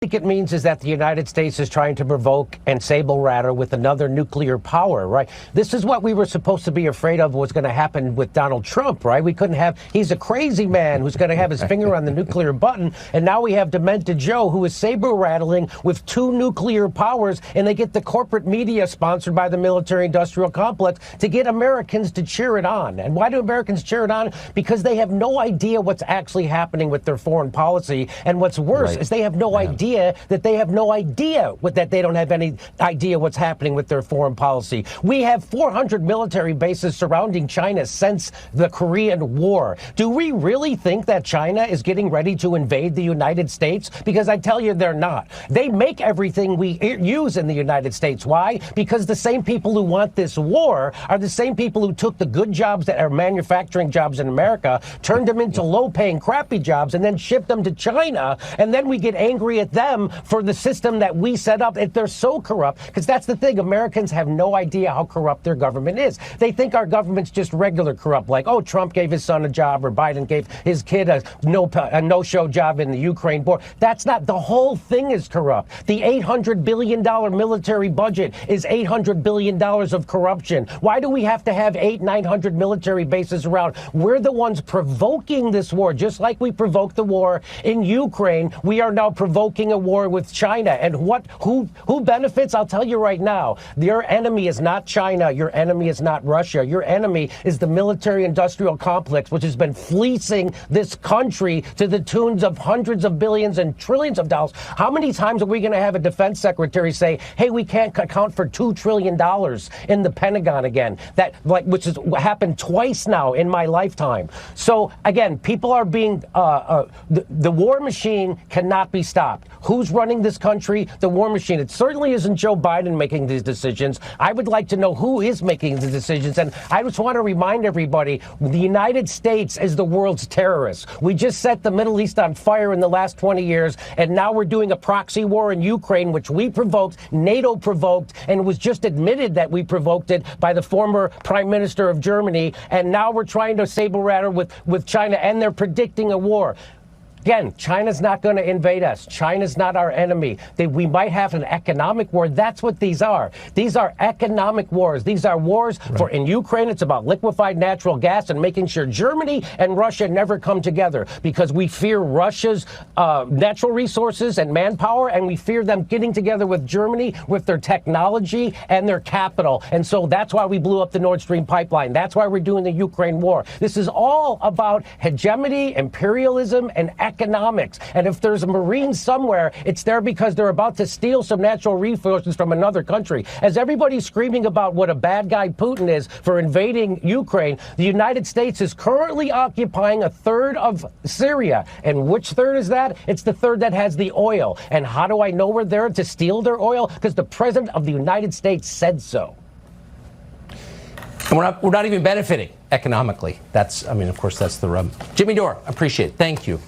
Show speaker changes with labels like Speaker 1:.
Speaker 1: think it means is that the United States is trying to provoke and sable rattle with another nuclear power, right? This is what we were supposed to be afraid of was going to happen with Donald Trump, right? We couldn't have, he's a crazy man who's going to have his finger on the nuclear button. And now we have Demented Joe, who is saber rattling with two nuclear powers, and they get the corporate media sponsored by the military industrial complex to get Americans to cheer it on. And why do Americans cheer it on? Because they have no idea what's actually happening with their foreign policy. And what's worse is they have no idea that they have no idea that they don't have any idea what's happening with their foreign policy. We have 400 military bases surrounding China since the Korean War. Do we really think that China is getting ready to invade the United States? Because I tell you, they're not. They make everything we use in the United States. Why? Because the same people who want this war are the same people who took the good jobs that are manufacturing jobs in America, turned them into low-paying, crappy jobs, and then shipped them to China. And then we get angry at them for the system that we set up. If they're so corrupt, because that's the thing, Americans have no idea how corrupt their government is. They think our government's just regular corrupt, like, oh, Trump gave his son a job or Biden gave his kid a no-show job in the Ukraine war. That's not, the whole thing is corrupt. The $800 billion military budget is $800 billion of corruption. Why do we have to have 900 military bases around? We're the ones provoking this war, just like we provoked the war in Ukraine. We are now provoking a war with China. And who benefits? I'll tell you right now, your enemy is not China. Your enemy is not Russia. Your enemy is the military industrial complex, which has been fleecing this country to the tunes of hundreds of billions and trillions of dollars. How many times are we going to have a defense secretary say, hey, we can't account for $2 trillion in the Pentagon again? Which has happened twice now in my lifetime. So again, people are being, the war machine cannot be stopped. Who's running this country? The war machine. It certainly isn't Joe Biden making these decisions. I would like to know who is making the decisions. And I just want to remind everybody, the United States is the world's terrorist. We just set the Middle East on fire in the last 20 years. And now we're doing a proxy war in Ukraine, which we provoked, NATO provoked, and it was just admitted that we provoked it by the former prime minister of Germany. And now we're trying to saber rattle with China, and they're predicting a war. Again, China's not going to invade us. China's not our enemy. We might have an economic war. That's what these are. These are economic wars. These are wars in Ukraine. It's about liquefied natural gas and making sure Germany and Russia never come together, because we fear Russia's natural resources and manpower, and we fear them getting together with Germany with their technology and their capital. And so that's why we blew up the Nord Stream pipeline. That's why we're doing the Ukraine war. This is all about hegemony, imperialism, and economics. And if there's a Marine somewhere, it's there because they're about to steal some natural resources from another country. As everybody's screaming about what a bad guy Putin is for invading Ukraine, the United States is currently occupying a third of Syria. And which third is that? It's the third that has the oil. And how do I know we're there to steal their oil? Because the President of the United States said so.
Speaker 2: And we're not even benefiting economically. Of course, that's the rub. Jimmy Dore, appreciate it. Thank you.